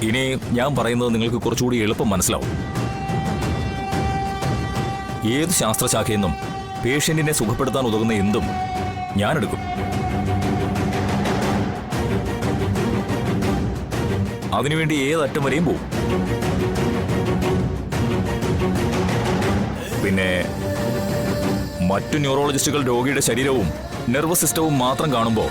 ഇനി ഞാൻ പറയുന്നത് നിങ്ങൾക്ക് കുറച്ചുകൂടി എളുപ്പം മനസ്സിലാവും. ഏത് ശാസ്ത്രശാഖയിൽ നിന്നും പേഷ്യന്റിനെ സുഖപ്പെടുത്താൻ ഉതകുന്ന എന്തും ഞാനെടുക്കും. അതിനുവേണ്ടി ഏതറ്റം വരെയും പോവും. പിന്നെ മറ്റു ന്യൂറോളജിസ്റ്റുകൾ രോഗിയുടെ ശരീരവും നെർവസ് സിസ്റ്റവും മാത്രം കാണുമ്പോൾ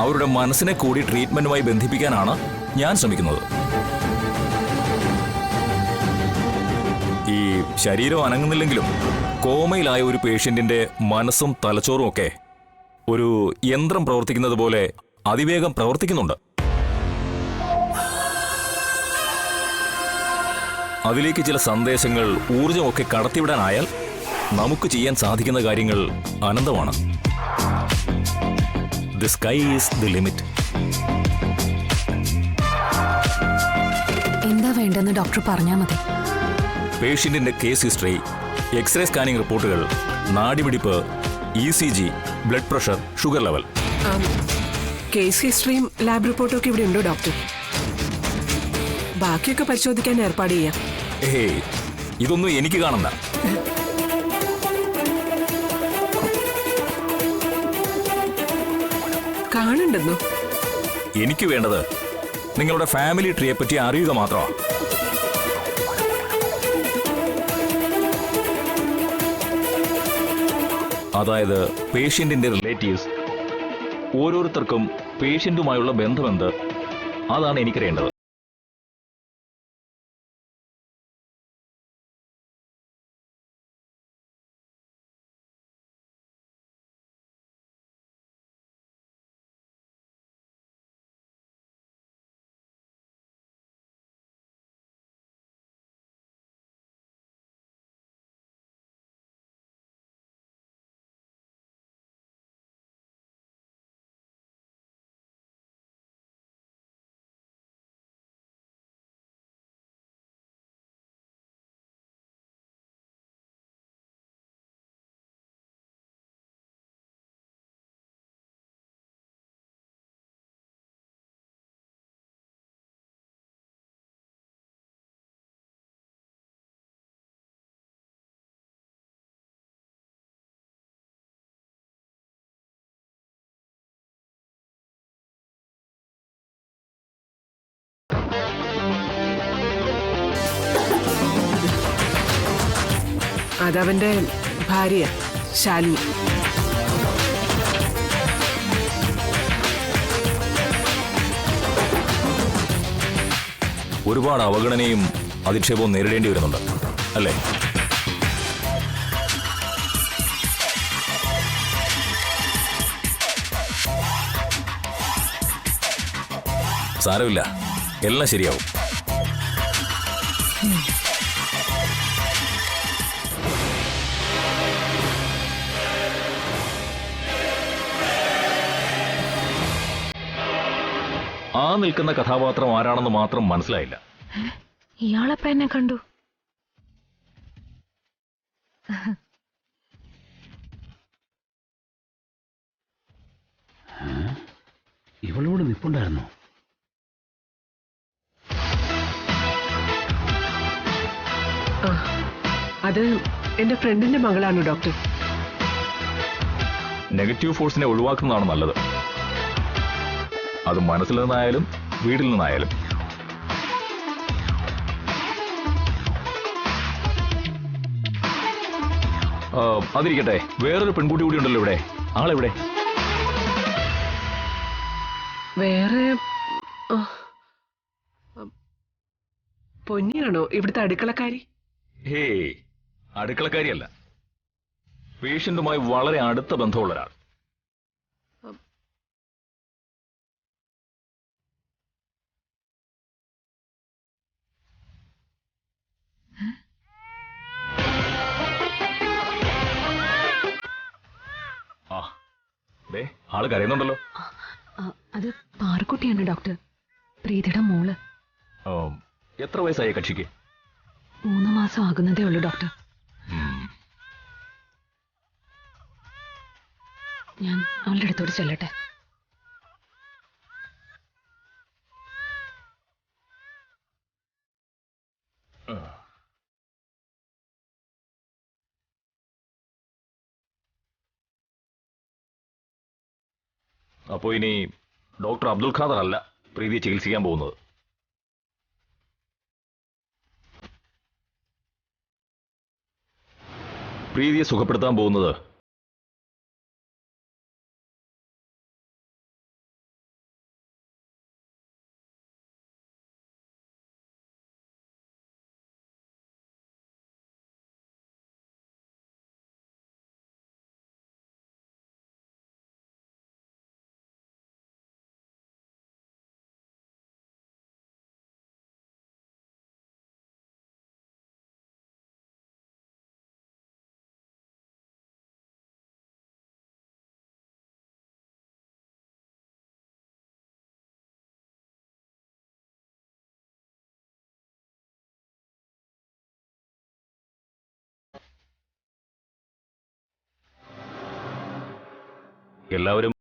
അവരുടെ മനസ്സിനെ കൂടി ട്രീറ്റ്മെന്റുമായി ബന്ധിപ്പിക്കാനാണ് ഞാൻ ശ്രമിക്കുന്നത്. ഈ ശരീരം അനങ്ങുന്നില്ലെങ്കിലും കോമയിലായ ഒരു പേഷ്യന്റിന്റെ മനസ്സും തലച്ചോറും ഒക്കെ ഒരു യന്ത്രം പ്രവർത്തിക്കുന്നത് പോലെ അതിവേഗം പ്രവർത്തിക്കുന്നുണ്ട്. അതിലേക്ക് ചില സന്ദേശങ്ങൾ, ഊർജമൊക്കെ കടത്തിവിടാനായാൽ നമുക്ക് ചെയ്യാൻ സാധിക്കുന്ന കാര്യങ്ങൾ അനന്തമാണ്. The sky is the limit. എന്താ വേണ്ടെന്ന് ഡോക്ടർ പറഞ്ഞാൽ മതി. പേഷ്യന്റിന്റെ കേസ് ഹിസ്റ്ററി, എക്സ്റേ സ്കാനിംഗ് റിപ്പോർട്ടുകൾ, നാഡിമിടിപ്പ്, ECG, blood pressure, sugar level. Case ഹിസ്റ്ററിയും ലാബ് റിപ്പോർട്ടും ഒക്കെ ഇവിടെ ഉണ്ടോ ഡോക്ടർ? ബാക്കിയൊക്കെ പരിശോധിക്കാൻ ഏർപ്പാട് ചെയ്യാം. ഏയ്, ഇതൊന്നും എനിക്ക് കാണണ്ട. കാണണ്ടെന്നോ? എനിക്ക് വേണ്ടത് നിങ്ങളുടെ ഫാമിലി ട്രീയെ പറ്റി അറിയുക മാത്രമാണ്. അതായത് പേഷ്യന്റിന്റെ റിലേറ്റീവ്സ്, ഓരോരുത്തർക്കും പേഷ്യന്റുമായുള്ള ബന്ധമെന്ത്, അതാണ് എനിക്കറിയേണ്ടത്. അതവന്റെ ഭാര്യ ശാലിനി. ഒരുപാട് അവഗണനയും അധിക്ഷേപവും നേരിടേണ്ടി വരുന്നുണ്ട് അല്ലേ? സാരമില്ല, എല്ലാം ശരിയാവും. ആ നിൽക്കുന്ന കഥാപാത്രം ആരാണെന്ന് മാത്രം മനസ്സിലായില്ല. ഇയാളെപ്പ എന്നെ കണ്ടു? ഇവളോട് നിൽപ്പുണ്ടായിരുന്നോ? അത് എന്റെ ഫ്രണ്ടിന്റെ മകളാണ് ഡോക്ടർ. നെഗറ്റീവ് ഫോഴ്സിനെ ഒഴിവാക്കുന്നതാണ് നല്ലത്. അത് മനസ്സിൽ നിന്നായാലും വീട്ടിൽ നിന്നായാലും. അതിരിക്കട്ടെ, വേറൊരു പെൺകുട്ടി കൂടി ഉണ്ടല്ലോ ഇവിടെ. ആളെവിടെ? വേറെ പൊന്നിയാണോ ഇവിടുത്തെ അടുക്കളക്കാരി? ഹേയ്, അടുക്കളക്കാരിയല്ല. പേഷ്യന്റുമായി വളരെ അടുത്ത ബന്ധമുള്ള ഒരാൾ. ആള് കരയുന്നുണ്ടല്ലോ. അത് പാറക്കുട്ടിയാണ് ഡോക്ടർ, പ്രീതിയുടെ മോള്. എത്ര വയസ്സായി കക്ഷിക്ക്? 3 മാസം ആകുന്നതേ ഉള്ളൂ ഡോക്ടർ. ഞാൻ അവളുടെ അടുത്തോട് ചെല്ലട്ടെ? അപ്പോൾ ഇനി ഡോക്ടർ അബ്ദുൽ ഖാദർ അല്ല പ്രീതിയെ ചികിത്സിക്കാൻ പോകുന്നത്. പ്രീതിയെ സുഖപ്പെടുത്താൻ പോകുന്നത് എല്ലാവരും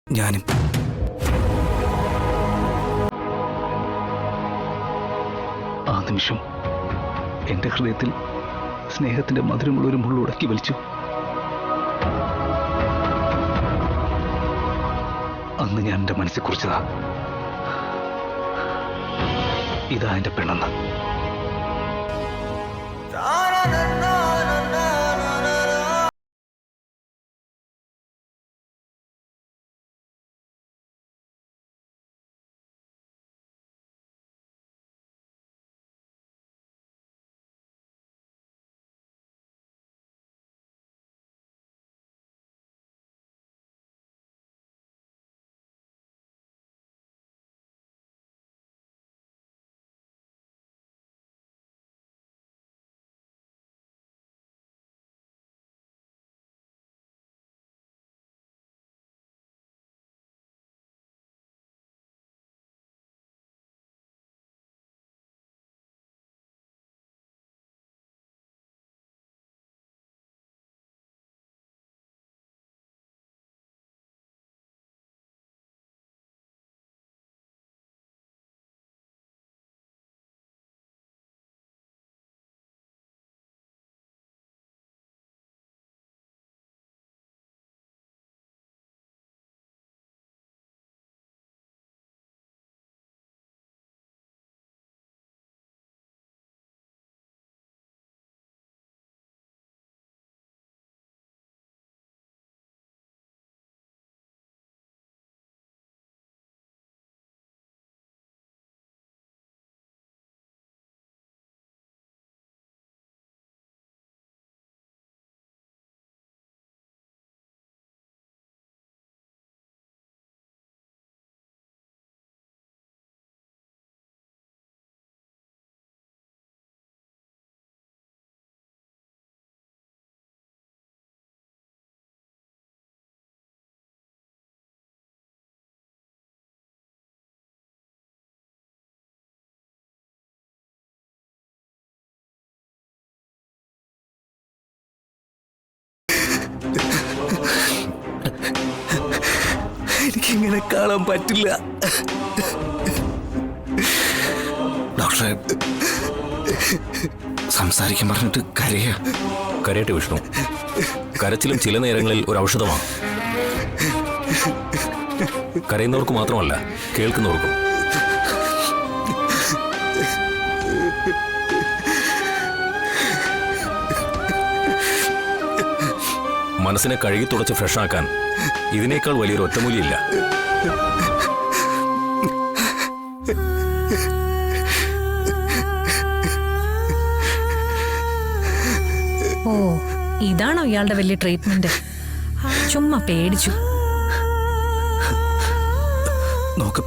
ഞാനും ആ നിമിഷം എന്റെ ഹൃദയത്തിൽ സ്നേഹത്തിന്റെ മധുരമുള്ള ഒരു മുള്ളുടക്കി വലിച്ചു. അന്ന് ഞാൻ എന്റെ മനസ്സിൽ കുറിച്ചതാ, ഇതാ എന്റെ പെണ്ണെന്ന്. എനിക്കിങ്ങനെ കാണാൻ പറ്റില്ല. ഡോക്ടറെ, സംസാരിക്കാൻ പറഞ്ഞിട്ട് കരയട്ടെ വിഷ്ണു. കരച്ചിലും ചില നേരങ്ങളിൽ ഒരു ഔഷധമാണ്. കരയുന്നവർക്ക് മാത്രമല്ല, കേൾക്കുന്നവർക്കും. മനസ്സിനെ കഴുകി തുടച്ച് ഫ്രഷാക്കാൻ ഇതിനേക്കാൾ വലിയൊരു ഒറ്റമൂലിയില്ല. ഓ, ഇതാണോ ഇയാളുടെ വലിയ ട്രീറ്റ്മെന്റ്? ചുമ്മാ പേടിച്ചു. നോക്ക്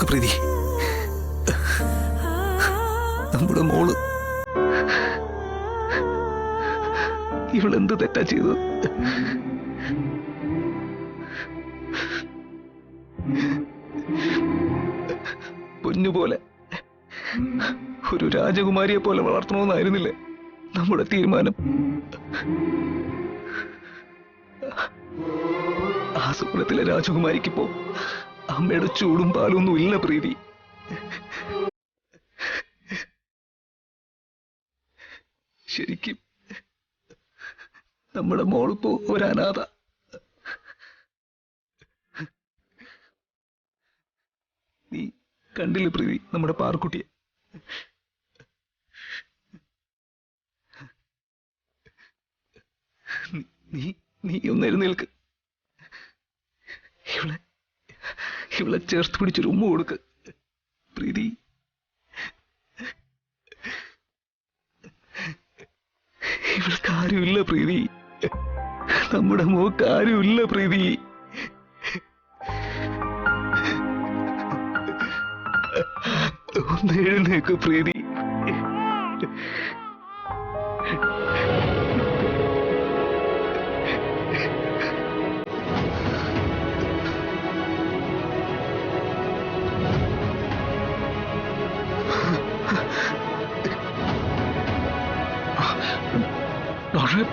പ്രീതി, നമ്മുടെ മോള് ഇവളെന്ത് തെറ്റാ ചെയ്തത്? പൊന്നുപോലെ ഒരു രാജകുമാരിയെ പോലെ വളർത്തണമെന്നായിരുന്നില്ലേ നമ്മുടെ തീരുമാനം? ആ സ്വപ്നത്തിലെ രാജകുമാരിക്കിപ്പോ അമ്മയുടെ ചൂടും പാലും ഒന്നും ഇല്ല പ്രീതി. ശരിക്കും നമ്മുടെ മോളിപ്പോ ഒരു അനാഥ. നീ കണ്ടില്ല പ്രീതി നമ്മുടെ പാർക്കുട്ടിയെ? നീ ഒന്ന് എഴുന്നേൽക്ക്. ഇവളെ ചേർത്ത് പിടിച്ചൊരു ഉമ്മ കൊടുക്ക് പ്രീതി. ഇവൾക്ക് ആരുമില്ല പ്രീതി, നമ്മുടെ മോക്ക് ആരുമില്ല പ്രീതി. ഒന്ന് എഴുന്നേക്ക് പ്രീതി. ഡോക്ടർ,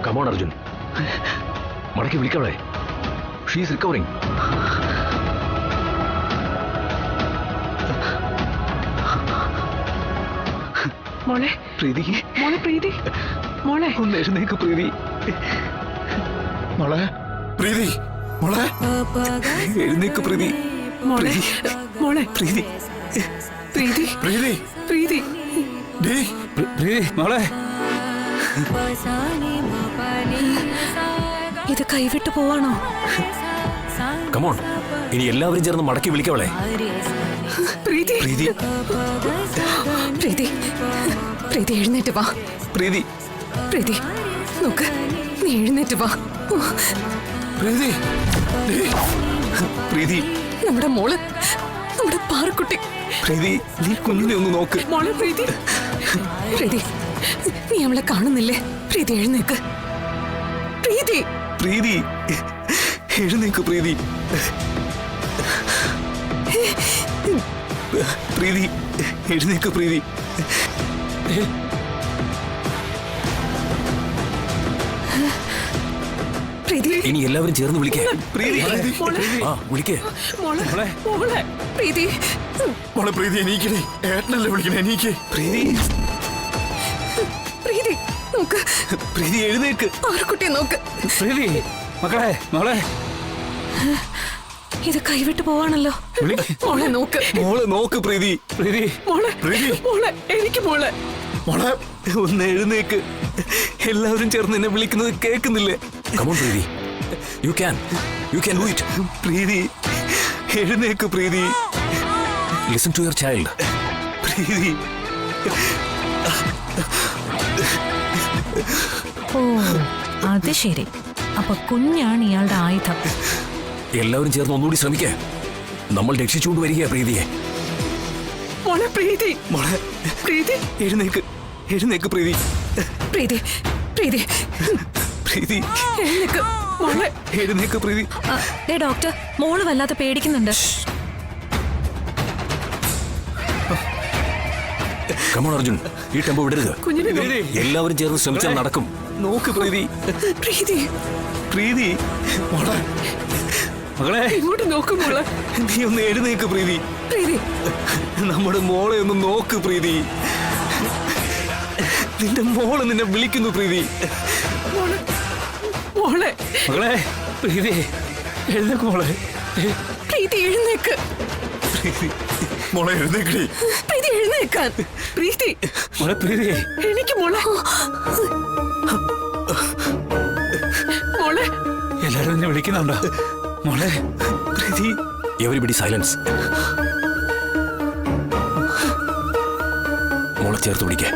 കമോൺ അർജുൻ, മടക്കി വിളിക്കവളെ. She's recovering. മോളെ പ്രീതി, മോളെ ഒന്ന് എഴുന്നേക്ക് പ്രീതി. മോളെ എഴുന്നേക്ക് പ്രീതി. മോളെ പ്രീതി, മോളെ, ഇത് കൈവിട്ടു പോവാണോ? കമോൺ, ഇനി എല്ലാവരും ചേർന്ന് മടക്കി വിളിക്കവളെ. പ്രീതി എഴുന്നേറ്റ് വാ. പ്രീതി, പ്രീതി നോക്ക്, നീ എഴുന്നേറ്റ് വാ. പ്രീതി, നമ്മുടെ മോള്, നമ്മുടെ പാറക്കുട്ടി. പ്രീതി, നീ കുഞ്ഞിനെ ഒന്ന് നോക്ക്. മോളെ പ്രീതി നീ അവളെ കാണുന്നില്ലേ? പ്രീതി എഴുന്നേക്ക്. പ്രീതി, എഴുന്നേക്ക് പ്രീതി. പ്രീതി, എഴുന്നേക്ക് പ്രീതി. ഇനി എല്ലാവരും ചേർന്ന് വിളിക്കേ. പ്രീതി, ആ വിളിക്കേ. പ്രീതി മോളെ പ്രീതി, എണീക്കണേ. ഏട്ടനല്ലേ വിളിക്കണേ, എണീക്കേ. പ്രീതി, പ്രീതി നോക്ക്, പ്രീതി എഴുന്നേക്ക്. പാറക്കുട്ടിയെ നോക്ക്. പ്രീതി, മക്കളെ, മോളെ, ഇത് കൈവിട്ട് പോവാണല്ലോ. മോളെ നോക്ക്. മോളെ നോക്ക് പ്രീതി. പ്രീതി, മോളെ എനിക്ക് മോളെ മോളെ, ഒന്ന് എഴുന്നേക്ക്. എല്ലാവരും ചേർന്ന് എന്നെ വിളിക്കുന്നത് കേൾക്കുന്നില്ലേ? Come on Preethi, you can do it. Preethi, എഴുന്നേക്ക് Preethi. Listen to your child. Preethi, ഓ, അത് ശരി. അപ്പൊ കുഞ്ഞാണ് ഇയാളുടെ ആയുധം. എല്ലാവരും ചേർന്ന് ഒന്നുകൂടി ശ്രമിക്കേ. നമ്മൾ രക്ഷിച്ചുകൊണ്ട് വരിക പ്രീതിയെ. മോളെ പ്രീതി എഴുന്നേക്ക് പ്രീതി. പ്രീതി പ്രീതി എഴുന്നേക്ക് മോളെ. എഴുന്നേക്ക് പ്രീതി. ദേ ഡോക്ടർ, മോള് വല്ലാതെ പേടിക്കുന്നുണ്ട്. കമോൺ അർജുൻ, ഈ ടെമ്പോ വിടരുത്. കുഞ്ഞിനെ നോ- എല്ലാവരും ചേർന്ന് ശ്രമിച്ചാൽ നടക്കും. നോക്ക് പ്രീതി. പ്രീതി പ്രീതി മോളെ, മകളെ ഇങ്ങോട്ട് നോക്ക് മോളെ. നീ ഒന്ന് എഴുന്നേക്ക് പ്രീതി. പ്രീതി നമ്മുടെ മോളെ ഒന്ന് നോക്ക് പ്രീതി. നിന്റെ മോള് നിന്നെ വിളിക്കുന്നു പ്രീതി. മോളെ മോളെ മകളെ പ്രീതി എഴുന്നേക്ക് മോളെ. പ്രീതി എഴുന്നേക്ക്. പ്രീതി മോളെ എഴുന്നേക്കടി. പ്രീതി എഴുന്നേക്കാൻ. പ്രീതി മോളെ പ്രീതി. എനിക്ക് മോളെ. മോളെ എല്ലാരും എന്നെ വിളിക്കുന്നുണ്ടോ മോളെ? പ്രീതി. Everybody silence. മോളെ ചേർത്ത് പിടിക്കേ.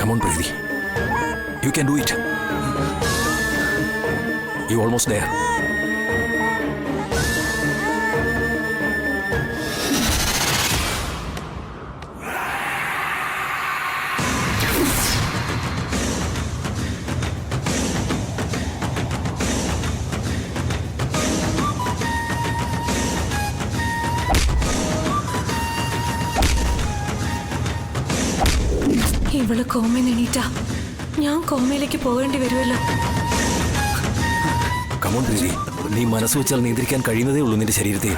Come on Preethi, you can do it. You almost there. ഇവള് കോമയിൽ എണീറ്റാ ഞാൻ കോമയിലേക്ക് പോകേണ്ടി വരുമല്ലോ. കമോൺ പ്രീതി, നീ മനസ്സ് വെച്ചാൽ നിയന്ത്രിക്കാൻ കഴിയുന്നതേ ഉള്ളൂ നിന്റെ ശരീരത്തെ.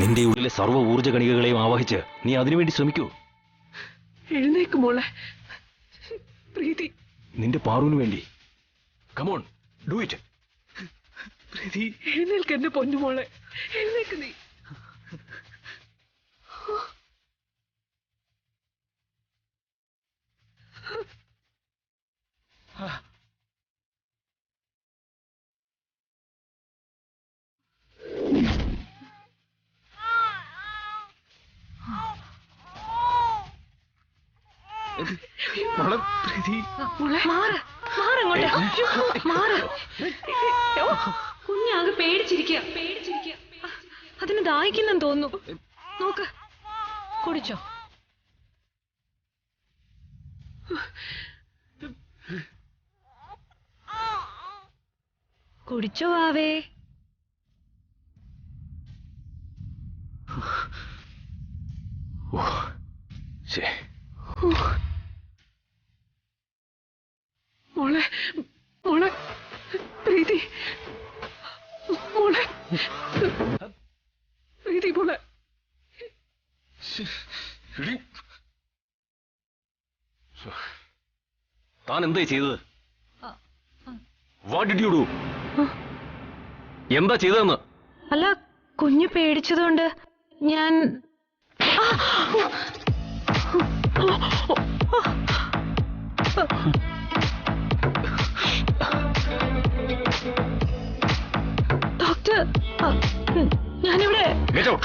നിന്റെ ഉള്ളിലെ സർവ്വ ഊർജ്ജ കണികകളെയും ആവാഹിച്ച് നീ അതിനുവേണ്ടി ശ്രമിക്കൂ. എഴുന്നേക്ക് മോളെ. പ്രീതി നിന്റെ പാറുവിന് വേണ്ടി. Come on, do it. പ്രീതി എഴുന്നേൽക്ക് എന്റെ പൊന്നു മോളെ. എഴുന്നേക്ക് നീ. മോളെ പ്രീതി. കുഞ്ഞാകെ പേടിച്ചിരിക്കുക. അതിന് ദാഹിക്കുന്നെന്ന് തോന്നുന്നു. നോക്ക്, കുടിച്ചോ. കുടിച്ചോ ആവേ. മോളെ മോളെ പ്രീതി മോളെ. പ്രീതി മോളെ. താൻ എന്തായി ചെയ്തത്? What did you do? എന്താ ചെയ്തതെന്ന്? അല്ല, കുഞ്ഞ് പേടിച്ചതുകൊണ്ട് ഞാൻ ഡോക്ടർ, ഞാനിവിടെ. Get out.